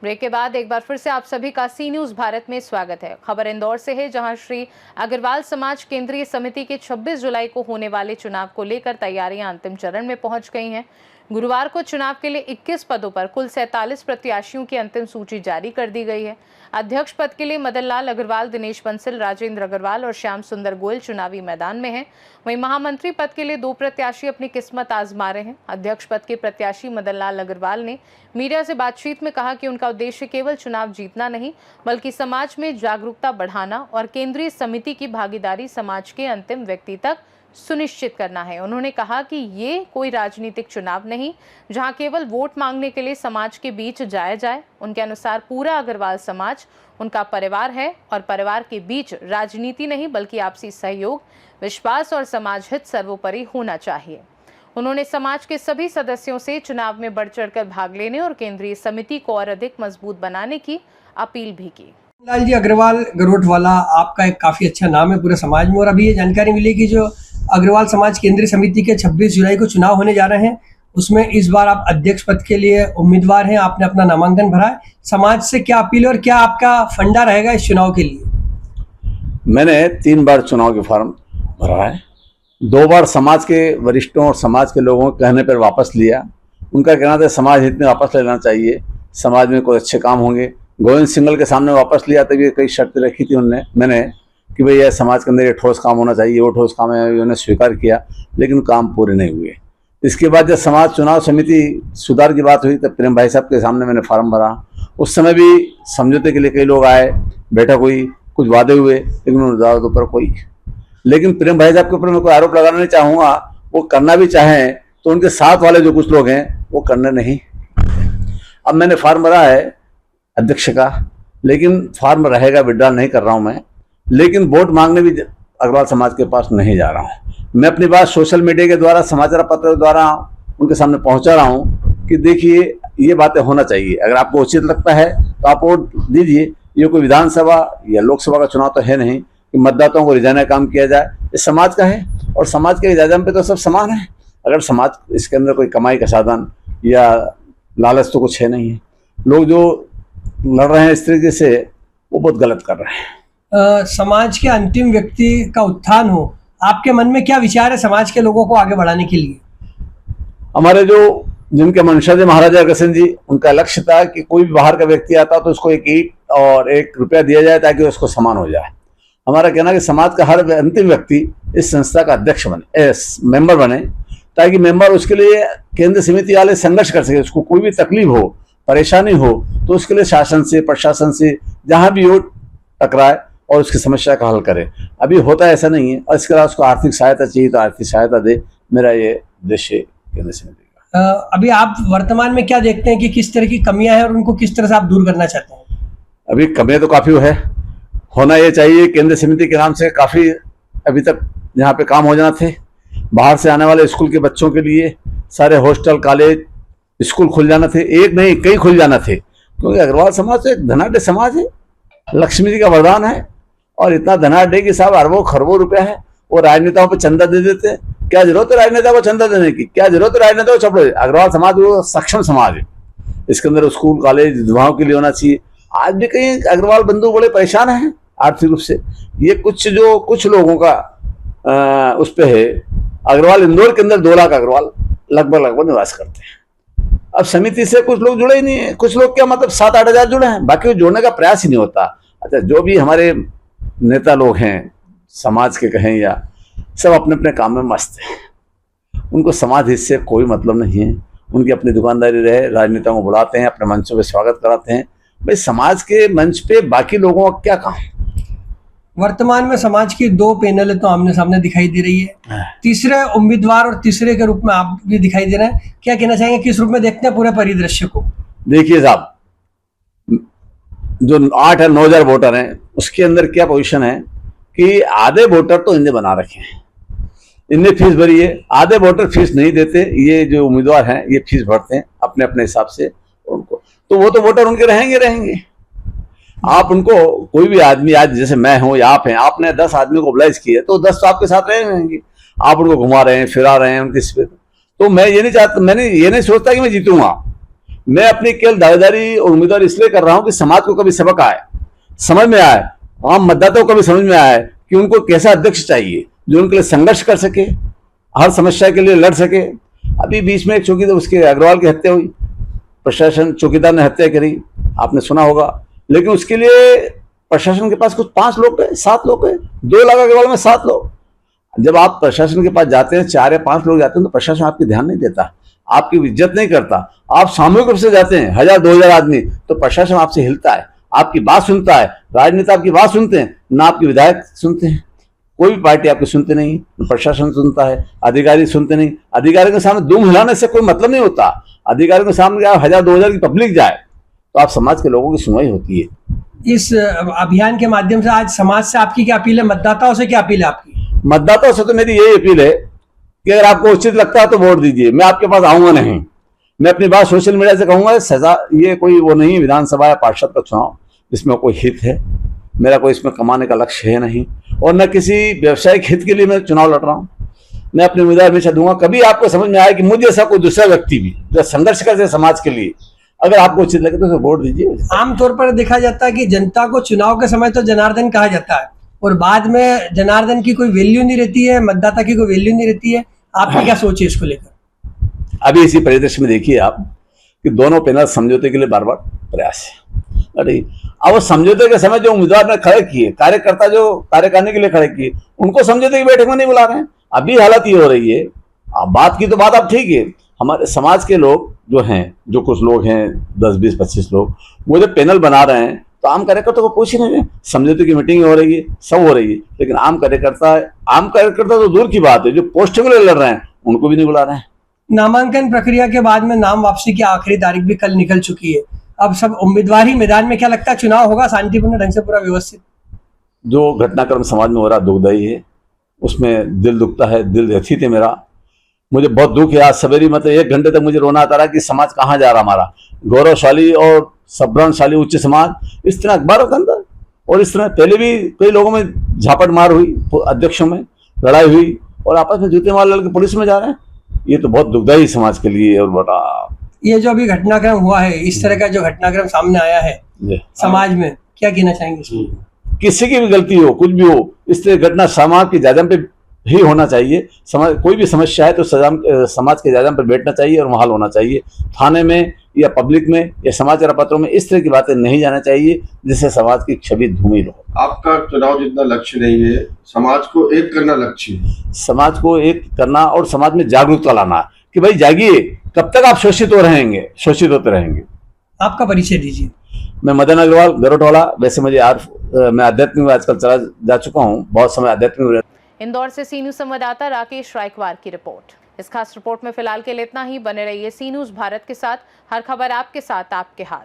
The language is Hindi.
ब्रेक के बाद एक बार फिर से आप सभी का सी न्यूज भारत में स्वागत है। खबर इंदौर से है, जहां श्री अग्रवाल समाज केंद्रीय समिति के 26 जुलाई को होने वाले चुनाव को लेकर तैयारियां अंतिम चरण में पहुंच गई हैं। गुरुवार को चुनाव के लिए 21 पदों पर कुल 47 प्रत्याशियों की अंतिम सूची जारी कर दी गई है। अध्यक्ष पद के लिए मदन लाल अग्रवाल, दिनेश बंसल, राजेंद्र अग्रवाल और श्याम सुंदर गोयल चुनावी मैदान में हैं। वहीं महामंत्री पद के लिए 2 प्रत्याशी अपनी किस्मत आजमा रहे हैं। अध्यक्ष पद के प्रत्याशी मदन लाल अग्रवाल ने मीडिया से बातचीत में कहा कि उनका उद्देश्य केवल चुनाव जीतना नहीं, बल्कि समाज में जागरूकता बढ़ाना और केंद्रीय समिति की भागीदारी समाज के अंतिम व्यक्ति तक सुनिश्चित करना है। उन्होंने कहा कि ये कोई राजनीतिक चुनाव नहीं, जहां केवल वोट मांगने के लिए समाज के बीच जाया जाए। उनके अनुसार पूरा अग्रवाल समाज उनका परिवार है और परिवार के बीच राजनीति नहीं, बल्कि आपसी सहयोग, विश्वास और समाज हित सर्वोपरि होना चाहिए। उन्होंने समाज के सभी सदस्यों से चुनाव में बढ़ चढ़कर भाग लेने और केंद्रीय समिति को और अधिक मजबूत बनाने की अपील भी की। लाल जी, अग्रवाल गरोटवाला आपका एक काफी अच्छा नाम है पूरे समाज में, और अभी ये जानकारी मिली कि जो अग्रवाल समाज केंद्रीय समिति के 26 जुलाई को चुनाव होने जा रहे हैं, उसमें इस बार आप अध्यक्ष पद के लिए उम्मीदवार हैं। आपने अपना नामांकन भरा है। समाज से क्या अपील और क्या आपका फंडा रहेगा इस चुनाव के लिए? मैंने 3 बार चुनाव के फॉर्म भरा है। 2 बार समाज के वरिष्ठों और समाज के लोगों के कहने पर वापस लिया। उनका कहना था समाज हित में वापस लेना चाहिए, समाज में कोई अच्छे काम होंगे। गोविंद सिंगल के सामने वापस लिया, तभी कई शर्तें रखी थी मैंने कि भाई यह समाज के अंदर ये ठोस काम होना चाहिए। वो ठोस काम है, उन्होंने स्वीकार किया, लेकिन काम पूरे नहीं हुए। इसके बाद जब समाज चुनाव समिति सुधार की बात हुई, तब प्रेम भाई साहब के सामने मैंने फार्म भरा। उस समय भी समझौते के लिए कई लोग आए, बैठक हुई, कुछ वादे हुए, लेकिन उन वादों पर कोई। लेकिन प्रेम भाई साहब के ऊपर मैं कोई आरोप लगाना नहीं चाहूँगा। वो करना भी चाहें तो उनके साथ वाले जो कुछ लोग हैं वो करने नहीं। अब मैंने फार्म भरा है अध्यक्ष का, लेकिन फार्म रहेगा, विड्रॉल नहीं कर रहा हूँ मैं। लेकिन वोट मांगने भी अग्रवाल समाज के पास नहीं जा रहा हूँ। मैं अपनी बात सोशल मीडिया के द्वारा, समाचार पत्र के द्वारा उनके सामने पहुंचा रहा हूँ कि देखिए ये बातें होना चाहिए। अगर आपको उचित लगता है तो आप वोट दीजिए। ये कोई विधानसभा या लोकसभा का चुनाव तो है नहीं कि मतदाताओं को रिझाने का काम किया जाए। ये समाज का है और समाज के इजाजम पे तो सब समान है। अगर समाज इसके अंदर कोई कमाई का साधन या लालच तो कुछ है नहीं है। लोग जो लड़ रहे हैं इस तरीके से, वो बहुत गलत कर रहे हैं। समाज के अंतिम व्यक्ति का उत्थान हो, आपके मन में क्या विचार है समाज के लोगों को आगे बढ़ाने के लिए? हमारे जिनके वंशज महाराजा अग्रसेन जी, उनका लक्ष्य था कि कोई भी बाहर का व्यक्ति आता तो उसको 1 ईंट और 1 रुपया दिया जाए ताकि उसको समान हो जाए। हमारा कहना है कि समाज का हर अंतिम व्यक्ति इस संस्था का अध्यक्ष बने, मेंबर बने, ताकि मेंबर उसके लिए केंद्र समिति वाले संघर्ष कर सके। उसको कोई भी तकलीफ हो, परेशानी हो, तो उसके लिए शासन से, प्रशासन से, जहां भी हो टकराए और उसकी समस्या का हल करे। अभी होता ऐसा नहीं है। और इसके अलावा उसको आर्थिक सहायता चाहिए तो आर्थिक सहायता दे। मेरा ये उद्देश्य केंद्र समिति का। अभी आप वर्तमान में क्या देखते हैं कि किस तरह की कमियां हैं और उनको किस तरह से आप दूर करना चाहते हैं? अभी कमियां तो काफी है, होना ये चाहिए। केंद्र समिति के नाम से काफी अभी तक यहाँ पे काम हो जाना थे। बाहर से आने वाले स्कूल के बच्चों के लिए सारे हॉस्टल, कॉलेज, स्कूल खुल जाना थे। एक नहीं, कई खुल जाना थे, क्योंकि अग्रवाल समाज तो एक धनाढ़ समाज है, लक्ष्मी जी का वरदान है। और इतना धनाढ़ है कि साहब अरबों खरबों रुपया है। वो राजनेताओं पर चंदा दे देते हैं। क्या जरूरत है राजनेता को चंदा देने की? क्या जरूरत है राजनेता को चपड़े? अग्रवाल समाज वो सक्षम समाज है। इसके अंदर स्कूल, कॉलेज विधवाओं के लिए होना चाहिए। आज भी कहीं अग्रवाल बंधु बड़े परेशान हैं आर्थिक रूप से। ये कुछ लोगों का उस पे है। अग्रवाल इंदौर के अंदर 2 लाख अग्रवाल लगभग निवास करते हैं। अब समिति से कुछ लोग जुड़े ही नहीं है। कुछ लोग क्या मतलब 7-8 हजार जुड़े हैं, बाकी जोड़ने का प्रयास ही नहीं होता। अच्छा, जो भी हमारे नेता लोग हैं समाज के कहें या, सब अपने अपने काम में मस्त हैं। उनको समाज हित से कोई मतलब नहीं है। उनकी अपनी दुकानदारी रहे, राजनेताओं को बुलाते हैं, अपने मंचों पे स्वागत कराते हैं। भाई समाज के मंच पे बाकी लोगों का क्या काम? वर्तमान में समाज की 2 पैनल तो आमने सामने दिखाई दे रही है। तीसरे उम्मीदवार और तीसरे के रूप में आप भी दिखाई दे रहे हैं। क्या कहना चाहेंगे, किस रूप में देखते हैं पूरे परिदृश्य को? देखिए साहब, जो 8 या 9 हजार वोटर हैं, उसके अंदर क्या पोजीशन है कि आधे वोटर तो इनने बना रखे हैं। इनने फीस भरी है, आधे वोटर फीस नहीं देते। ये जो उम्मीदवार हैं ये फीस भरते हैं अपने अपने हिसाब से उनको, तो वो तो वोटर उनके रहेंगे। आप उनको, कोई भी आदमी, आज जैसे मैं हूं या आप हैं, आपने 10 आदमी को मोबिलाइज किया तो 10 तो आपके साथ रहेंगे। आप उनको घुमा रहे हैं, फिरा रहे हैं उनके। तो मैं ये नहीं चाहता, मैंने ये नहीं सोचता कि मैं जीतूंगा। मैं अपनी केवल दावेदारी और उम्मीदवार इसलिए कर रहा हूं कि समाज को कभी सबक आए, समझ में आए, आम मतदाताओं को कभी समझ में आए कि उनको कैसा अध्यक्ष चाहिए जो उनके लिए संघर्ष कर सके, हर समस्या के लिए लड़ सके। अभी बीच में एक चौकीदार, उसके अग्रवाल की हत्या हुई, प्रशासन चौकीदार ने हत्या करी, आपने सुना होगा, लेकिन उसके लिए प्रशासन के पास कुछ 5 लोग गए, 7 लोग गए, 2 लाख अग्रवाल में 7 लोग। जब आप प्रशासन के पास जाते हैं, 4 या 5 लोग जाते हैं, तो प्रशासन आपकी ध्यान नहीं देता, आपकी इज्जत नहीं करता। आप सामूहिक रूप से जाते हैं, 1000-2000 आदमी, तो प्रशासन आपसे हिलता है, आपकी बात सुनता है, राजनेता आपकी बात सुनते हैं, ना आपके विधायक सुनते हैं, कोई भी पार्टी आपकी सुनती नहीं, प्रशासन सुनता है, अधिकारी सुनते नहीं। अधिकारी के सामने दुम हिलाने से कोई मतलब नहीं होता। अधिकारी के सामने 1000-2000 की पब्लिक जाए तो आप समाज के लोगों की सुनवाई होती है। इस अभियान के माध्यम से आज समाज से आपकी क्या अपील है, मतदाताओं से क्या अपील है आपकी? मतदाताओं से तो मेरी यही अपील है कि अगर आपको उचित लगता है तो वोट दीजिए, मैं आपके पास आऊंगा नहीं। मैं अपनी बात सोशल मीडिया से कहूंगा, सजा ये कोई वो नहीं विधानसभा या पार्षद का चुनाव जिसमें कोई हित है, मेरा कोई इसमें कमाने का लक्ष्य है नहीं, और न किसी व्यवसायिक हित के लिए मैं चुनाव लड़ रहा हूँ। मैं अपने उम्मीदवार हमेशा दूंगा। कभी आपको समझ में आए कि मुझे ऐसा कोई दूसरा व्यक्ति भी जो संघर्ष करते समाज के लिए, अगर आपको उचित लगे तो वोट दीजिए। आमतौर पर देखा जाता है कि जनता को चुनाव के समय तो जनार्दन कहा जाता है और बाद में जनार्दन की कोई वैल्यू नहीं रहती है, मतदाता की कोई वैल्यू नहीं रहती है। आपकी क्या सोच है इसको लेकर? अभी इसी परिदृश्य में देखिए आप कि दोनों पैनल समझौते के लिए बार बार प्रयास है। अरे अब वो समझौते के समय जो उम्मीदवार ने खड़े किए, कार्यकर्ता जो कार्य करने के लिए खड़े किए, उनको समझौते की बैठक में नहीं बुला रहे हैं। अभी हालत ये हो रही है, आप बात की तो बात अब ठीक है, हमारे समाज के लोग जो हैं, जो कुछ लोग हैं 10, 20, 25 लोग, वो जब पैनल बना रहे हैं तो आम कार्यकर्ता को पूछ ही नहीं रहे। समझौते की मीटिंग हो रही है, सब हो रही है, लेकिन आम कार्यकर्ता तो दूर की बात है, जो पोस्टों के लिए लड़ रहे हैं उनको भी नहीं बुला रहे हैं। नामांकन प्रक्रिया के बाद में नाम वापसी की आखिरी तारीख भी कल निकल चुकी है। अब सब उम्मीदवार ही मैदान में, क्या लगता है चुनाव होगा शांतिपूर्ण ढंग से, पूरा व्यवस्थित? जो घटनाक्रम समाज में हो रहा दुखदायी है, उसमें दिल दुखता है, दिल व्यथित है मेरा। मुझे बहुत दुख है। आज सवेरे मतलब 1 घंटे तक मुझे रोना आता रहा कि समाज कहाँ जा रहा हमारा गौरवशाली और सभ्रांतशाली उच्च समाज। इस तरह अखबारों के अंदर और इस तरह पहले भी कई लोगों में झापट मार हुई, अध्यक्षों में लड़ाई हुई और आपस में जूते मार लड़के पुलिस में जा रहे हैं। ये तो बहुत दुखदायी समाज के लिए। और बड़ा ये जो अभी घटनाक्रम हुआ है, इस तरह का जो घटनाक्रम सामने आया है समाज में, क्या कहना चाहेंगे इसमें? किसी की भी गलती हो, कुछ भी हो, इस तरह घटना समाज के जायजा पे ही होना चाहिए। समाज कोई भी समस्या है तो समाज के जायजा पर बैठना चाहिए और वहां होना चाहिए। थाने में या पब्लिक में या समाचार पत्रों में इस तरह की बातें नहीं जाना चाहिए जिससे समाज की छवि धूमिल हो। आपका चुनाव जितना लक्ष्य नहीं है, समाज को एक करना लक्ष्य है। समाज को एक करना और समाज में जागरूकता लाना कि भाई जागिए, कब तक आप शोषित होते रहेंगे। आपका परिचय दीजिए। मैं मदन अग्रवाल, गरोटवाला। वैसे मुझे मैं आध्यात्मिक में आजकल चला जा चुका हूँ, बहुत समय आध्यात्मिक। इंदौर से सी न्यूज संवाददाता राकेश रायकवार की रिपोर्ट। इस खास रिपोर्ट में फिलहाल के लिए इतना ही। बने रहिए सी न्यूज भारत के साथ, हर खबर आपके साथ, आपके हाथ।